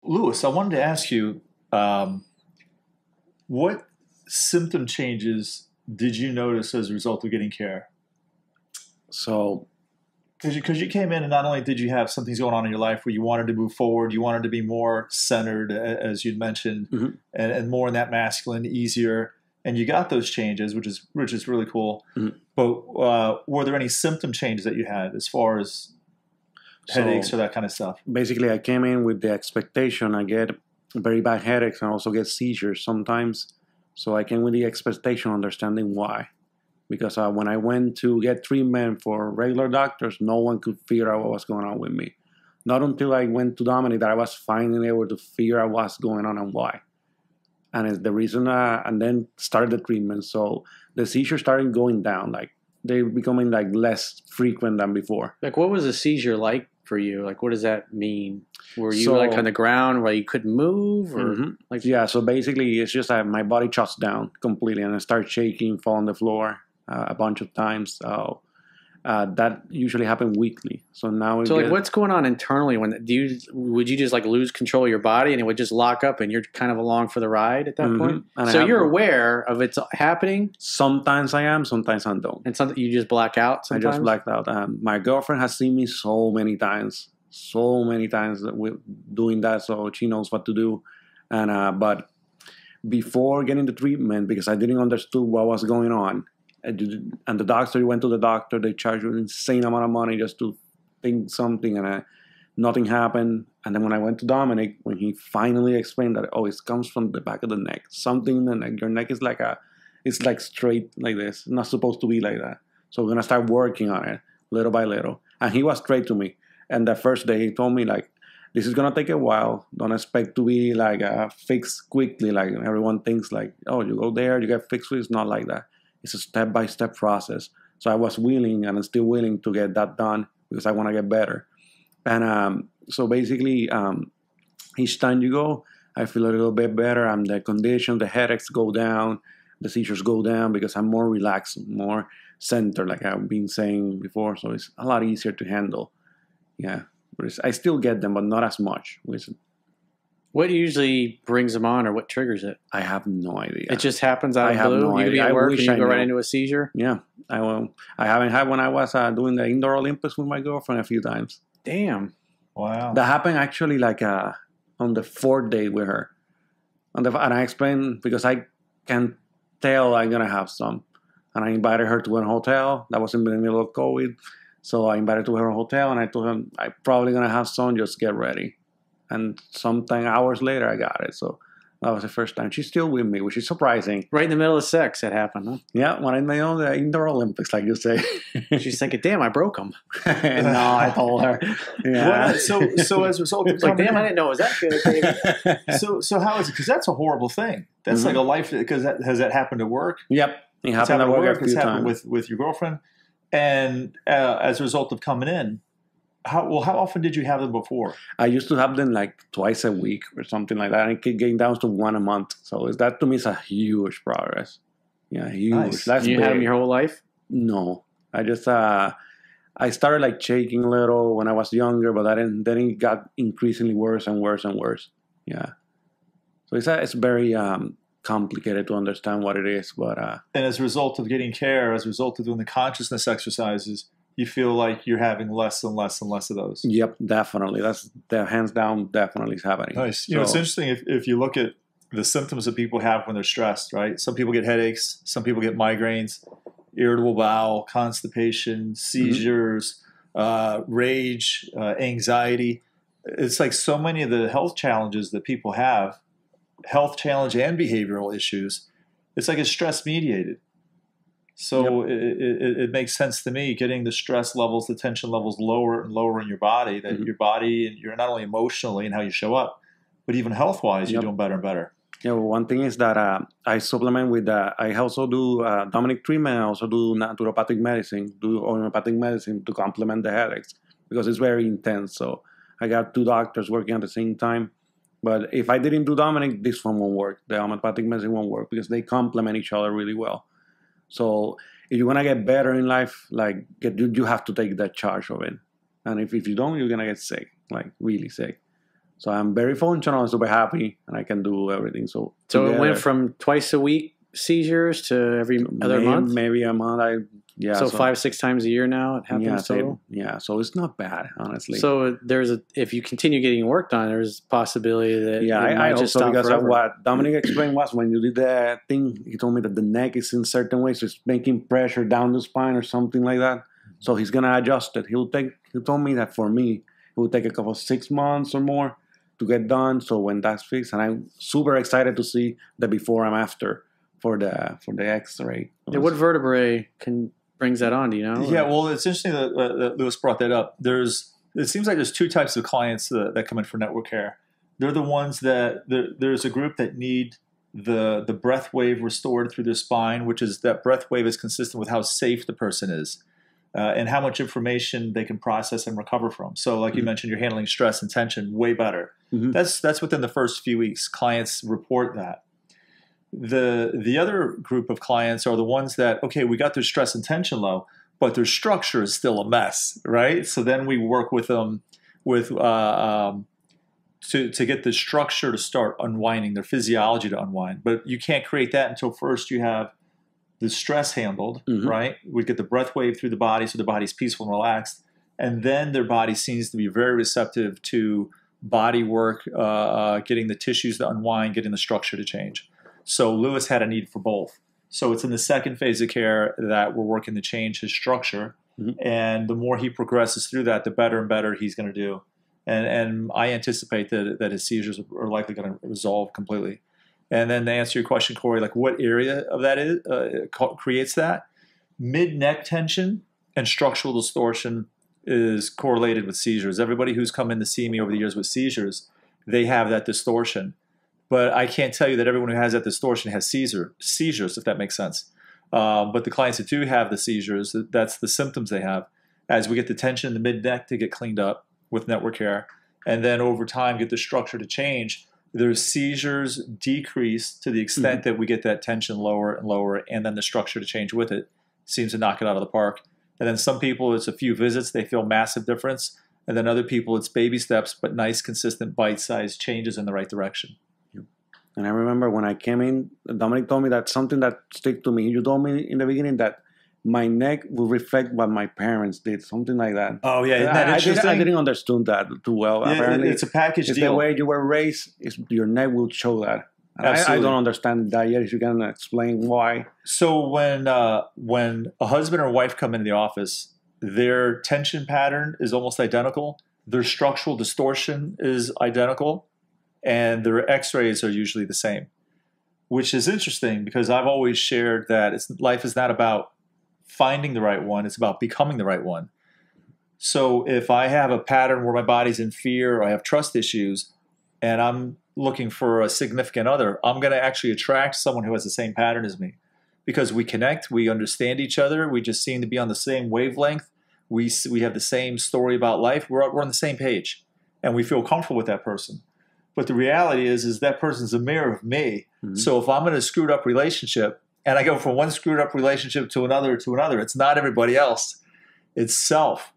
Lewis, I wanted to ask you, um, what symptom changes did you notice as a result of getting care? So, Because you came in and not only did you have something going on in your life where you wanted to move forward, you wanted to be more centered, as you'd mentioned, mhm, and more in that masculine, easier, and you got those changes, which is really cool. mhm. But were there any symptom changes that you had as far as headaches So or that kind of stuff? basically, I came in with the expectation I get very bad headaches and also get seizures sometimes. So I came with the expectation, understanding why. Because when I went to get treatment for regular doctors, no one could figure out what was going on with me. Not until I went to Dominic that I was finally able to figure out what's going on and why. And it's the reason, and then started the treatment. So the seizures started going down, like they're becoming like less frequent than before. Like, what was a seizure like for you? Like, what does that mean? Were you like on So the ground where you couldn't move, or like? yeah, so basically it's just that my body shuts down completely and I start shaking, fall on the floor a bunch of times. So that usually happens weekly. So now we So, like, get what's going on internally? Would you just like lose control of your body and it would just lock up and you're kind of along for the ride at that point? and I So have you're aware of it's happening, sometimes I am, sometimes I don't. and something you just black out I sometimes. just blacked out. My girlfriend has seen me so many times that we doing that, so she knows what to do. And but before getting the treatment, because I didn't understood what was going on, and the doctor went to the doctor. They charged an insane amount of money just to think something, and nothing happened. And then when I went to Dominic, when he finally explained that, oh, it comes from the back of the neck, something in the neck. Your neck is like it's like straight like this. It's not supposed to be like that. So we're gonna start working on it little by little. And he was straight to me. And the first day he told me like, this is gonna take a while. Don't expect to be like fixed quickly. Like everyone thinks like, oh, you go there, you get fixed. It's not like that. It's a step-by-step process. So I was willing, and I'm still willing to get that done because I want to get better. And so basically, each time you go, I feel a little bit better. The condition, the headaches go down, the seizures go down because I'm more relaxed, more centered, like I've been saying before. So it's a lot easier to handle. Yeah, but I still get them, but not as much. Which What usually brings them on, or what triggers it? I have no idea. It just happens out I of the have blue. no You could be idea. at I work and wish you I go right knew. into a seizure. Yeah, I haven't had when I was doing the indoor Olympics with my girlfriend a few times. Damn. Wow. That happened actually like on the fourth day with her. And I explained because I can tell I'm gonna have some, and I invited her to a hotel. That was in the middle of COVID, so I invited her to her hotel, and I told her I'm probably gonna have some. Just get ready. And sometime hours later, I got it. So that was the first time. She's still with me, which is surprising. Right in the middle of sex, that happened, huh? Yeah, when I made on the indoor Olympics, like you say. She's thinking, damn, I broke them. No, I told her. Yeah. So as a result of It's like, coming damn, I in, didn't know it was that good, baby. so how is it? Because that's a horrible thing. That's like a life. Because has that happened at work? Yep. It It's happened at work a It's few happened times. with your girlfriend, and as a result of coming in, how often did you have them before? I used to have them like twice a week or something like that. And it kept getting down to one a month. So that to me is a huge progress. Yeah, huge. Nice. That's You had them big. your whole life? No, I just I started like shaking a little when I was younger, but then it got increasingly worse and worse and worse. Yeah. So it's very complicated to understand what it is, but And as a result of getting care, as a result of doing the consciousness exercises, you feel like you're having less and less and less of those. yep, definitely. That's the hands down definitely is happening. Nice. You know, it's So, interesting if you look at the symptoms that people have when they're stressed, right? Some people get headaches, some people get migraines, irritable bowel, constipation, seizures, rage, anxiety. It's like so many of the health challenges that people have, health challenge and behavioral issues, it's like it's stress mediated. So it makes sense to me getting the stress levels, the tension levels lower and lower in your body, that your body, and you're not only emotionally and how you show up, but even health-wise, you're Yep. doing better and better. yeah, well, one thing is that I supplement with I also do Dominic treatment. I also do naturopathic medicine, do homeopathic medicine to complement the headaches because it's very intense. So I got two doctors working at the same time. But if I didn't do Dominic, this one won't work. The homeopathic medicine won't work because they complement each other really well. So if you want to get better in life, like you have to take that charge of it. And if you don't, you're gonna get sick, like really sick. So I'm very functional and super happy, and I can do everything. So it went from twice a week seizures to every other month? Maybe a month. So 5-6 times a year now it happens total? Yeah, so it's not bad, honestly. So if you continue getting work done, there's a possibility that I hope just so, stop because forever. what Dominic explained was when you did that thing, he told me that the neck is in certain ways, so it's making pressure down the spine or something like that. So he's gonna adjust it. He told me that for me, it will take a couple 6 months or more to get done. So when that's fixed, and I'm super excited to see the before and after for the X-ray. What vertebrae brings that on? Do you know? Yeah, well, it's interesting that Lewis brought that up. It seems like there's two types of clients that come in for network care. They're the ones that there's a group that need the breath wave restored through their spine, which is that breath wave is consistent with how safe the person is. And how much information they can process and recover from. So like you mentioned, you're handling stress and tension way better. That's within the first few weeks. Clients report that. The other group of clients are the ones that, okay, we got their stress and tension low, but their structure is still a mess, right? So then we work with them to get the structure to start unwinding, their physiology to unwind. But you can't create that until first you have the stress handled, right? We get the breath wave through the body so the body's peaceful and relaxed. And then their body seems to be very receptive to body work, getting the tissues to unwind, getting the structure to change. So Lewis had a need for both. So it's in the second phase of care that we're working to change his structure. And the more he progresses through that, the better and better he's going to do. And I anticipate that his seizures are likely going to resolve completely. And then to answer your question, Corey, like what area of that is creates that? Mid-neck tension and structural distortion is correlated with seizures. Everybody who's come in to see me over the years with seizures, they have that distortion. But I can't tell you that everyone who has that distortion has seizures, if that makes sense. But the clients that do have the seizures, that's the symptoms they have. As we get the tension in the mid-neck to get cleaned up with network care, and then over time get the structure to change, their seizures decrease to the extent that we get that tension lower and lower, and then the structure to change with it seems to knock it out of the park. And then some people, it's a few visits, they feel massive difference. And then other people, it's baby steps, but nice, consistent, bite-sized changes in the right direction. And I remember when I came in, Dominic told me that something that stuck to me. You told me in the beginning that my neck will reflect what my parents did, something like that. Oh, yeah. Isn't that interesting? I didn't understand that too well. Yeah, apparently, it's a package it's deal. the way you were raised, your neck will show that. I don't understand that yet. If you can explain why. So when a husband or wife come into the office, their tension pattern is almost identical. Their structural distortion is identical. And their x-rays are usually the same, which is interesting because I've always shared that life is not about finding the right one, it's about becoming the right one. So if I have a pattern where my body's in fear or I have trust issues and I'm looking for a significant other, I'm going to actually attract someone who has the same pattern as me because we connect, we understand each other, we just seem to be on the same wavelength, we have the same story about life, we're on the same page, and we feel comfortable with that person. But the reality is that person's a mirror of me. So if I'm in a screwed up relationship and I go from one screwed up relationship to another, it's not everybody else. It's self.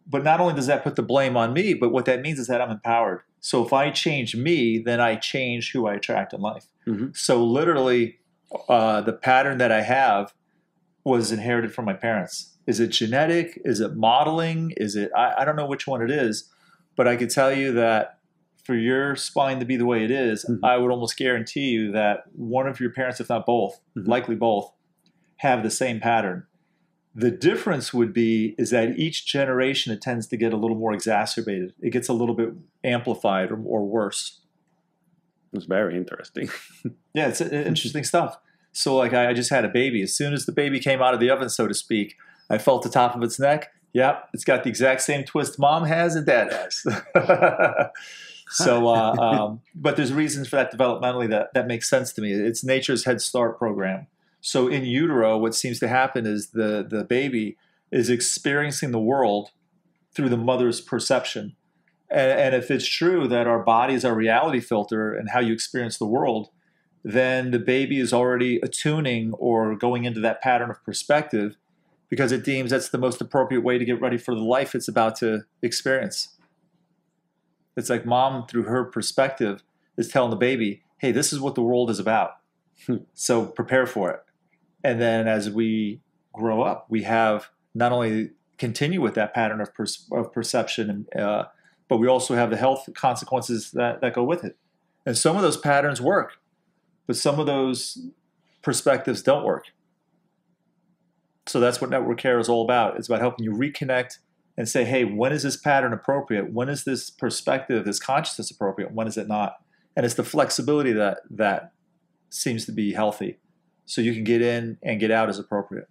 But not only does that put the blame on me, but what that means is that I'm empowered. So if I change me, then I change who I attract in life. So literally, the pattern that I have was inherited from my parents. Is it genetic? Is it modeling? Is it, I don't know which one it is, but I could tell you that for your spine to be the way it is, I would almost guarantee you that one of your parents, if not both, likely both, have the same pattern. The difference would be is that each generation, it tends to get a little more exacerbated. It gets a little bit amplified or worse. It's very interesting. Yeah, it's interesting stuff. So like I just had a baby. As soon as the baby came out of the oven, so to speak, I felt the top of its neck. Yep, it's got the exact same twist mom has and dad has. So, but there's reasons for that developmentally that makes sense to me. It's nature's Head Start program. So in utero, what seems to happen is the baby is experiencing the world through the mother's perception. And if it's true that our body is our reality filter and how you experience the world, then the baby is already attuning or going into that pattern of perspective because it deems that's the most appropriate way to get ready for the life it's about to experience. It's like mom, through her perspective, is telling the baby, hey, this is what the world is about. So prepare for it. And then as we grow up, we have not only continue with that pattern of perception, but we also have the health consequences that go with it. And some of those patterns work, but some of those perspectives don't work. So that's what network care is all about. It's about helping you reconnect and say, hey, when is this pattern appropriate? When is this perspective, this consciousness appropriate? When is it not? And it's the flexibility that seems to be healthy. So you can get in and get out as appropriate.